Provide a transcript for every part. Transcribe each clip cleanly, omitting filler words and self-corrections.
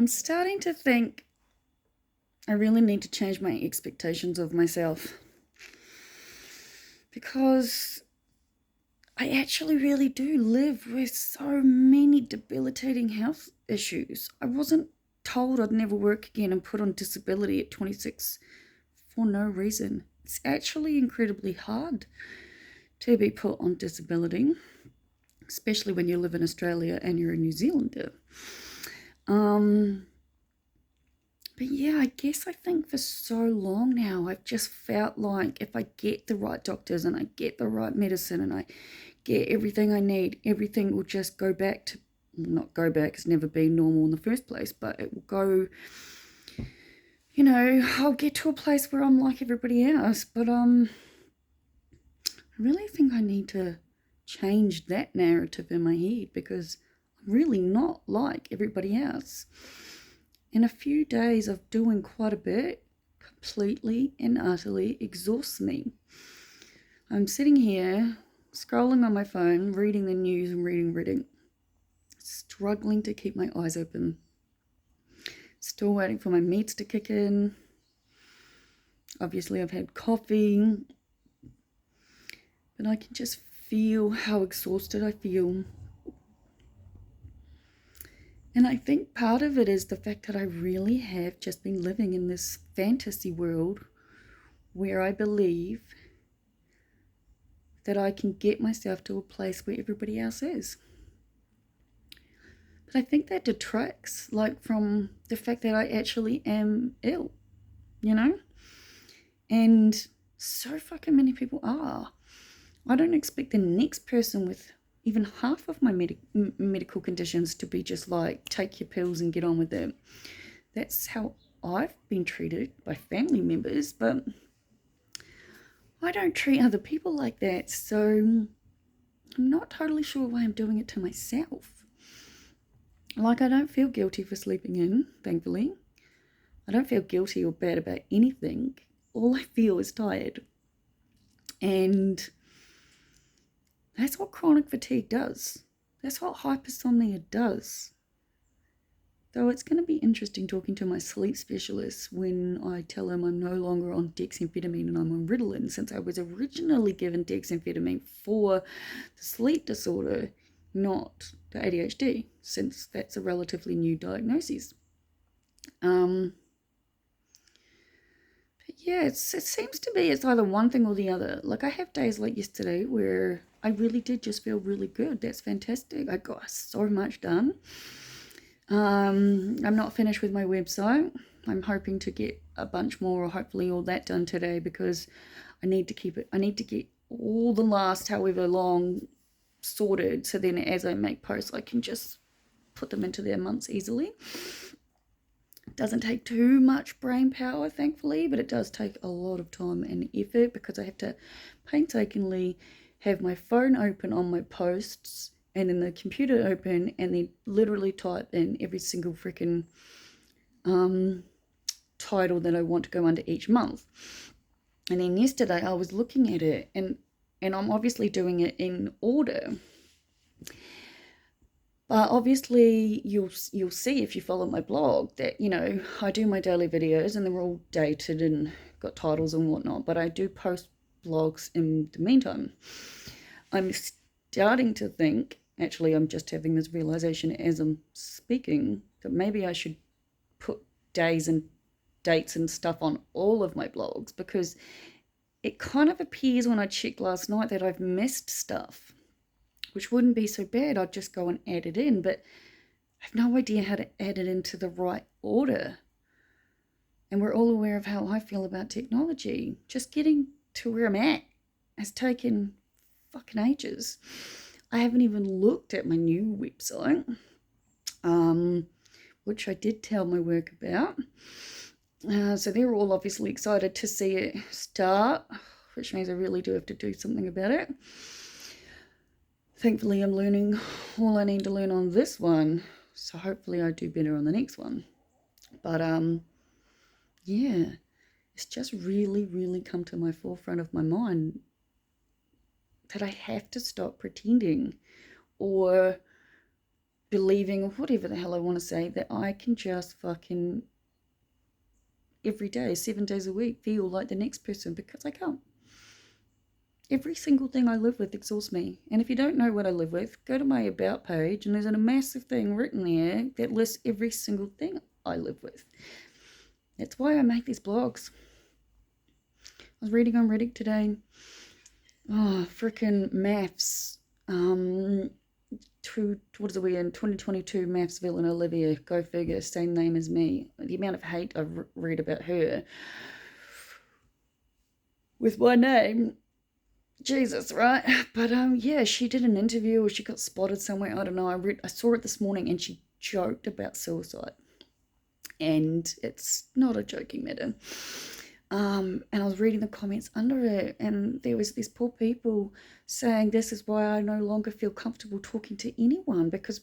I'm starting to think I really need to change my expectations of myself because I actually really do live with so many debilitating health issues. I wasn't told I'd never work again and put on disability at 26 for no reason. It's actually incredibly hard to be put on disability, especially when you live in Australia and you're a New Zealander. But yeah, I guess I think for so long now, I've just felt like if I get the right doctors and I get the right medicine and I get everything I need, everything will just go back to, not go back, it's never been normal in the first place, but it will go, I'll get to a place where I'm like everybody else. But I really think I need to change that narrative in my head because I'm really not like everybody else. And a few days of doing quite a bit completely and utterly exhausts me. I'm sitting here scrolling on my phone, reading the news and reading, struggling to keep my eyes open. Still waiting for my meds to kick in. Obviously, I've had coffee, but I can just feel how exhausted I feel. And I think part of it is the fact that I really have just been living in this fantasy world where I believe that I can get myself to a place where everybody else is. But I think that detracts, from the fact that I actually am ill, you know? And so fucking many people are. I don't expect the next person with even half of my medical conditions to be just like, take your pills and get on with it. That's how I've been treated by family members, but I don't treat other people like that, so I'm not totally sure why I'm doing it to myself. I don't feel guilty for sleeping in, thankfully. I don't feel guilty or bad about anything. All I feel is tired. And that's what chronic fatigue does. That's what hypersomnia does. Though it's going to be interesting talking to my sleep specialist when I tell him I'm no longer on dexamphetamine and I'm on Ritalin, since I was originally given dexamphetamine for the sleep disorder, not the ADHD, since that's a relatively new diagnosis. But yeah, it seems to be it's either one thing or the other. I have days like yesterday where I really did just feel really good. That's fantastic. I got so much done. I'm not finished with my website. I'm hoping to get a bunch more, or hopefully all that done today, because I need to keep it. I need to get all the last however long sorted, so then as I make posts, I can just put them into their months easily. It doesn't take too much brain power, thankfully, but it does take a lot of time and effort because I have to painstakingly have my phone open on my posts and then the computer open and then literally type in every single freaking title that I want to go under each month. And then yesterday I was looking at it and I'm obviously doing it in order. But obviously you'll see if you follow my blog that, I do my daily videos and they're all dated and got titles and whatnot, but I do post blogs in the meantime. I'm starting to think, actually I'm just having this realization as I'm speaking, that maybe I should put days and dates and stuff on all of my blogs, because it kind of appears when I checked last night that I've missed stuff, which wouldn't be so bad. I'd just go and add it in, but I have no idea how to add it into the right order. And we're all aware of how I feel about technology. Just getting to where I'm at has taken fucking ages. I haven't even looked at my new website, which I did tell my work about. So they're all obviously excited to see it start, which means I really do have to do something about it. Thankfully, I'm learning all I need to learn on this one, so hopefully I do better on the next one. But yeah, it's just really, really come to my forefront of my mind that I have to stop pretending or believing, or whatever the hell I want to say, that I can just fucking every day, 7 days a week, feel like the next person, because I can't. Every single thing I live with exhausts me. And if you don't know what I live with, go to my About page, and there's a massive thing written there that lists every single thing I live with. That's why I make these blogs. I was reading on Reddit today. Oh, freaking maths. What is it, we in 2022, maths villain Olivia, go figure, same name as me. The amount of hate I've read about her with my name, Jesus, right? But yeah, she did an interview, or she got spotted somewhere, I don't know. I saw it this morning, and she joked about suicide, and it's not a joking matter. And I was reading the comments under it, and there was these poor people saying, this is why I no longer feel comfortable talking to anyone, because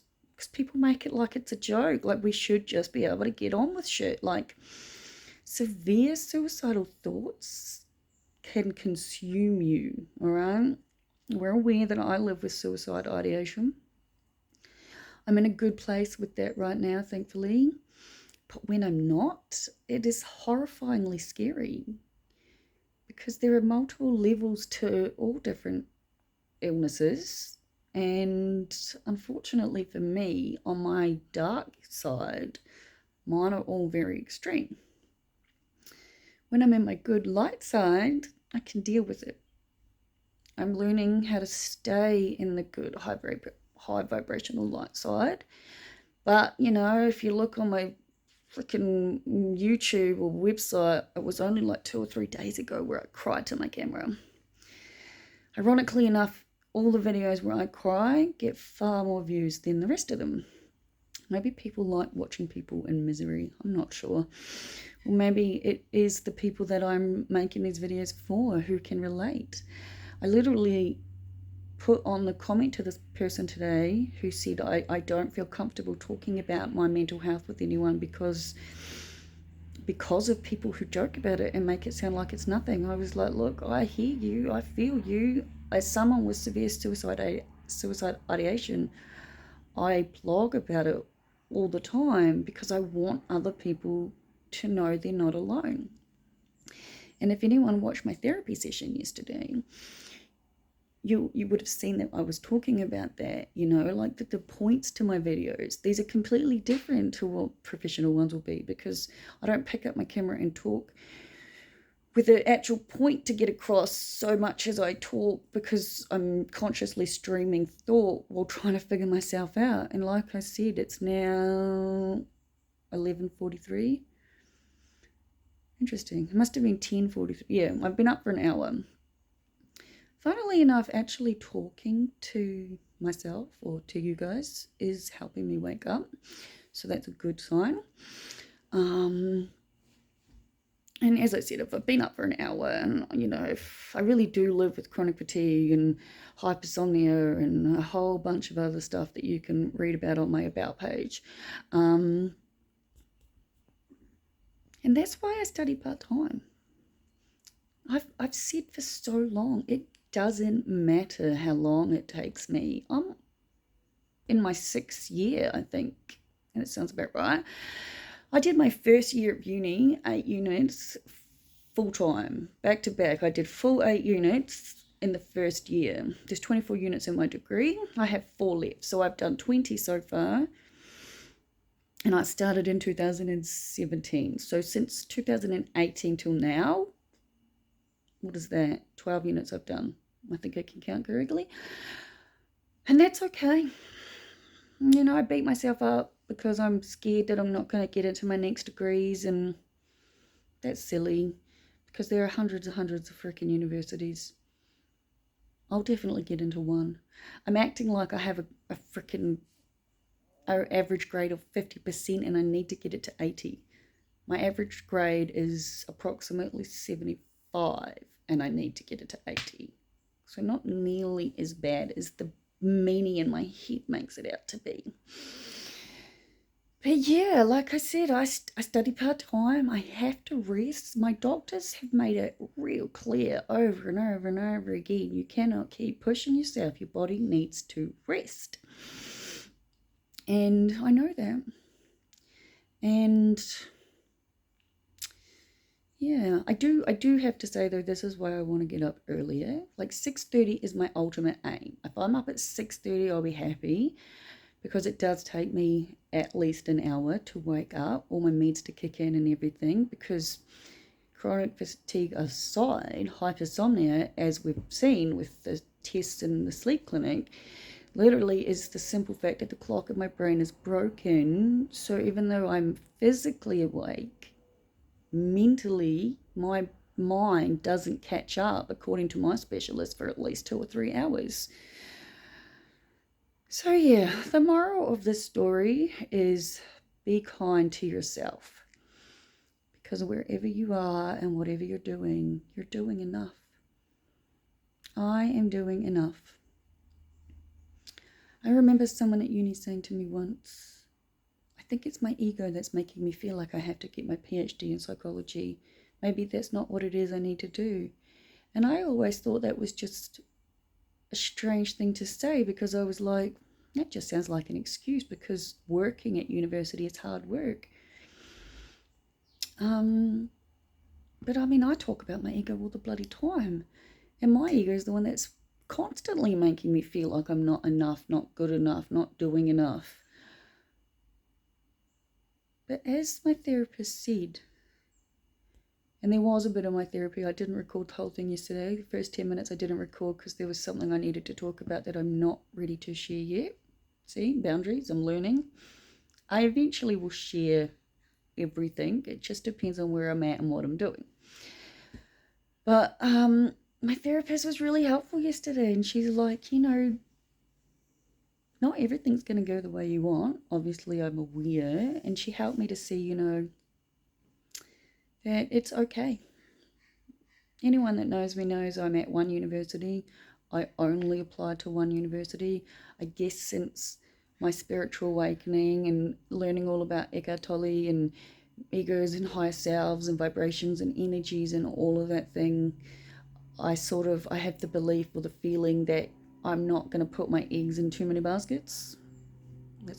people make it like it's a joke, like we should just be able to get on with shit. Like, severe suicidal thoughts can consume you, all right? We're aware that I live with suicide ideation. I'm in a good place with that right now, thankfully. But when I'm not, it is horrifyingly scary, because there are multiple levels to all different illnesses. And unfortunately for me, on my dark side, mine are all very extreme. When I'm in my good light side, I can deal with it. I'm learning how to stay in the good high vibrational light side. But, you know, if you look on my freaking YouTube or website, it was only like 2 or 3 days ago where I cried to my camera. Ironically enough, all the videos where I cry get far more views than the rest of them. Maybe people like watching people in misery, I'm not sure. Or maybe it is the people that I'm making these videos for who can relate. I literally put on the comment to this person today who said, I don't feel comfortable talking about my mental health with anyone because of people who joke about it and make it sound like it's nothing. I was like, look, I hear you, I feel you. As someone with severe suicide ideation, I blog about it all the time because I want other people to know they're not alone. And if anyone watched my therapy session yesterday, you would have seen that I was talking about that, you know, like the points to my videos. These are completely different to what professional ones will be, because I don't pick up my camera and talk with an actual point to get across so much as I talk, because I'm consciously streaming thought while trying to figure myself out. And like I said, it's now 11:43. Interesting. It must have been 10:43. Yeah, I've been up for an hour. Funnily enough, actually talking to myself or to you guys is helping me wake up. So that's a good sign. And as I said, if I've been up for an hour, and, you know, if I really do live with chronic fatigue and hypersomnia and a whole bunch of other stuff that you can read about on my About page. And that's why I study part-time. I've said for so long, it doesn't matter how long it takes me. I'm in my 6th year, I think, and it sounds about right. I did my first year of uni, 8 units, full-time, back-to-back. I did full 8 units in the first year. There's 24 units in my degree. I have 4 left, so I've done 20 so far. And I started in 2017. So since 2018 till now, what is that? 12 units I've done. I think I can count correctly. And that's okay. You know, I beat myself up because I'm scared that I'm not going to get into my next degrees, and that's silly, because there are hundreds of freaking universities. I'll definitely get into one. I'm acting like I have a freaking average grade of 50% and I need to get it to 80. My average grade is approximately 75 and I need to get it to 80. So not nearly as bad as the meanie in my head makes it out to be. But yeah, like I said, I study part-time. I have to rest. My doctors have made it real clear over and over and over again. You cannot keep pushing yourself. Your body needs to rest. And I know that. And yeah, I do have to say though, this is why I want to get up earlier. Like 6:30 is my ultimate aim. If I'm up at 6:30, I'll be happy, because it does take me at least an hour to wake up, all my meds to kick in and everything, because chronic fatigue aside, hypersomnia, as we've seen with the tests in the sleep clinic, literally is the simple fact that the clock of my brain is broken. So even though I'm physically awake, mentally my mind doesn't catch up, according to my specialist, for at least 2 or 3 hours. So yeah, the moral of this story is be kind to yourself, because wherever you are and whatever you're doing enough. I am doing enough. I remember someone at uni saying to me once, I think it's my ego that's making me feel like I have to get my PhD in psychology. Maybe that's not what it is I need to do. And I always thought that was just a strange thing to say, because I was like, that just sounds like an excuse, because working at university is hard work. But I mean, I talk about my ego all the bloody time. And my ego is the one that's constantly making me feel like I'm not enough, not good enough, not doing enough. But as my therapist said, and there was a bit of my therapy, I didn't record the whole thing yesterday. The first 10 minutes I didn't record because there was something I needed to talk about that I'm not ready to share yet. See, boundaries, I'm learning. I eventually will share everything. It just depends on where I'm at and what I'm doing. But my therapist was really helpful yesterday, and she's like, not everything's going to go the way you want. Obviously, I'm aware. And she helped me to see, that it's okay. Anyone that knows me knows I'm at one university. I only applied to one university. I guess since my spiritual awakening and learning all about Eckhart Tolle and egos and higher selves and vibrations and energies and all of that thing, I have the belief or the feeling that I'm not going to put my eggs in too many baskets. I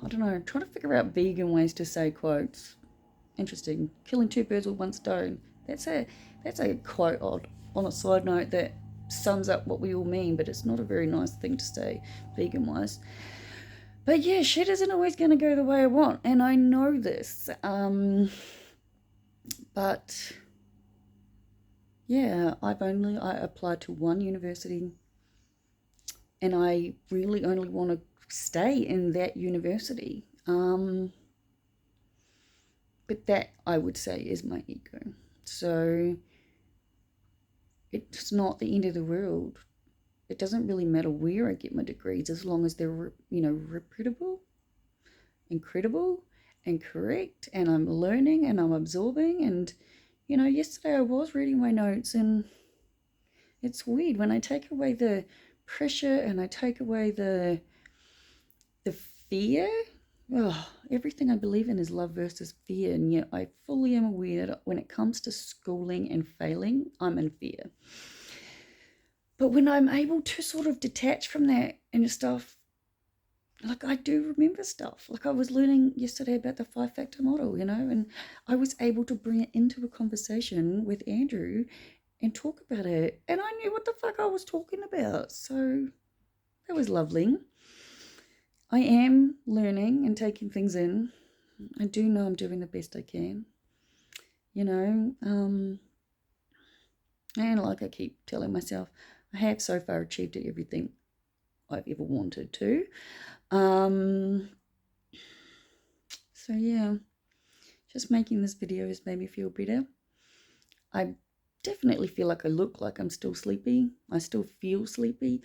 don't know, trying to figure out vegan ways to say quotes. Interesting. Killing two birds with one stone. That's a quote on a side note that sums up what we all mean, but it's not a very nice thing to say vegan wise. But yeah, shit isn't always going to go the way I want, and I know this. But yeah, I applied to one university, and I really only want to stay in that university. But that, I would say, is my ego. So it's not the end of the world. It doesn't really matter where I get my degrees, as long as they're, reputable, incredible, and correct, and I'm learning and I'm absorbing. And, yesterday I was reading my notes, and it's weird when I take away the pressure and I take away the fear. Oh, everything I believe in is love versus fear, and yet I fully am aware that when it comes to schooling and failing, I'm in fear. But when I'm able to sort of detach from that and stuff, like I do remember stuff. Like I was learning yesterday about the 5-factor model, and I was able to bring it into a conversation with Andrew and talk about it, and I knew what the fuck I was talking about. So that was lovely. I am learning and taking things in. I do know I'm doing the best I can, and like I keep telling myself, I have so far achieved everything I've ever wanted to. So yeah, just making this video has made me feel better. I definitely feel like I look like I'm still sleepy. I still feel sleepy,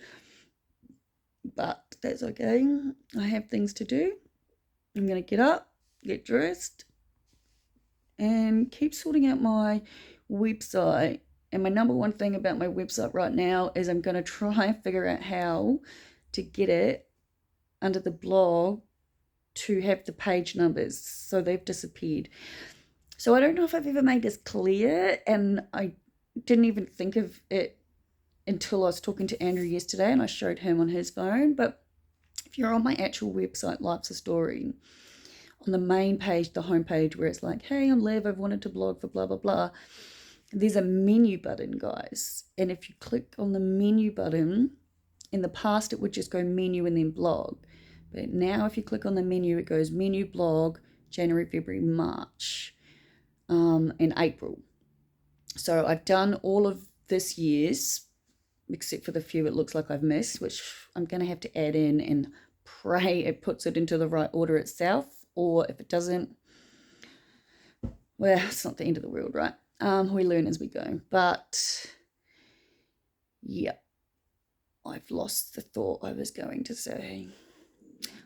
but that's okay. I have things to do. I'm going to get up, get dressed, and keep sorting out my website. And my number one thing about my website right now is I'm going to try and figure out how to get it under the blog to have the page numbers. So they've disappeared. So I don't know if I've ever made this clear, and I didn't even think of it until I was talking to Andrew yesterday and I showed him on his phone. But If you're on my actual website, Life's a Story, on the main page, the homepage, where it's like, hey, I'm Liv, I've wanted to blog for blah, blah, blah, there's a menu button, guys. And if you click on the menu button, in the past it would just go menu and then blog. But now if you click on the menu, it goes menu, blog, January, February, March, and April. So I've done all of this year's, except for the few it looks like I've missed, which I'm going to have to add in and pray it puts it into the right order itself. Or if it doesn't, well, it's not the end of the world, right? We learn as we go. But yeah, I've lost the thought I was going to say.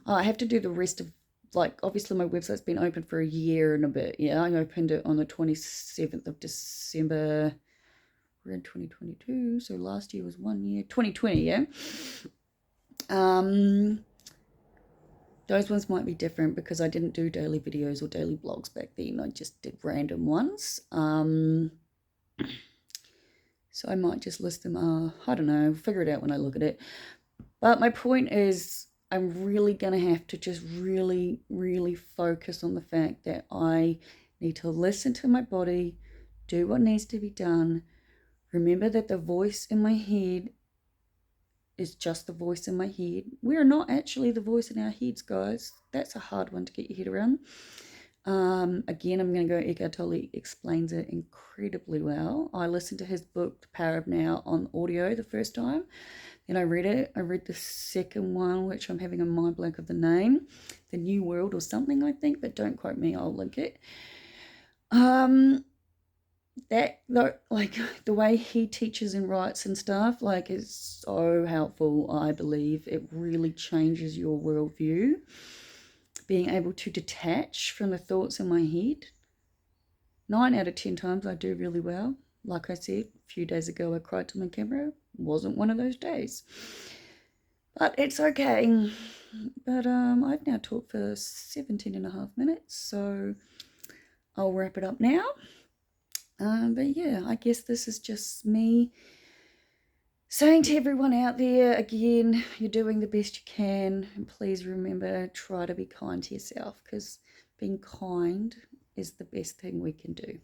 I have to do the rest of, like, obviously my website's been open for a year and a bit. Yeah, I opened it on the 27th of December. We're in 2022, so last year was 1 year. 2020, yeah? Those ones might be different because I didn't do daily videos or daily blogs back then. I just did random ones. So I might just list them. I don't know. Figure it out when I look at it. But my point is, I'm really going to have to just really, really focus on the fact that I need to listen to my body, do what needs to be done. Remember that the voice in my head is just the voice in my head. We are not actually the voice in our heads, guys. That's a hard one to get your head around. Again, I'm going to go, Eckhart Tolle explains it incredibly well. I listened to his book, The Power of Now, on audio the first time. Then I read it. I read the second one, which I'm having a mind blank of the name. The New World or something, I think, but don't quote me. I'll link it. That, like, the way he teaches and writes and stuff, like, is so helpful. I believe it really changes your worldview. Being able to detach from the thoughts in my head. 9 out of 10 times I do really well. Like I said, a few days ago I cried to my camera. Wasn't one of those days. But it's okay. But I've now talked for 17 and a half minutes, so I'll wrap it up now. But yeah, I guess this is just me saying to everyone out there, again, you're doing the best you can. And please remember, try to be kind to yourself, because being kind is the best thing we can do.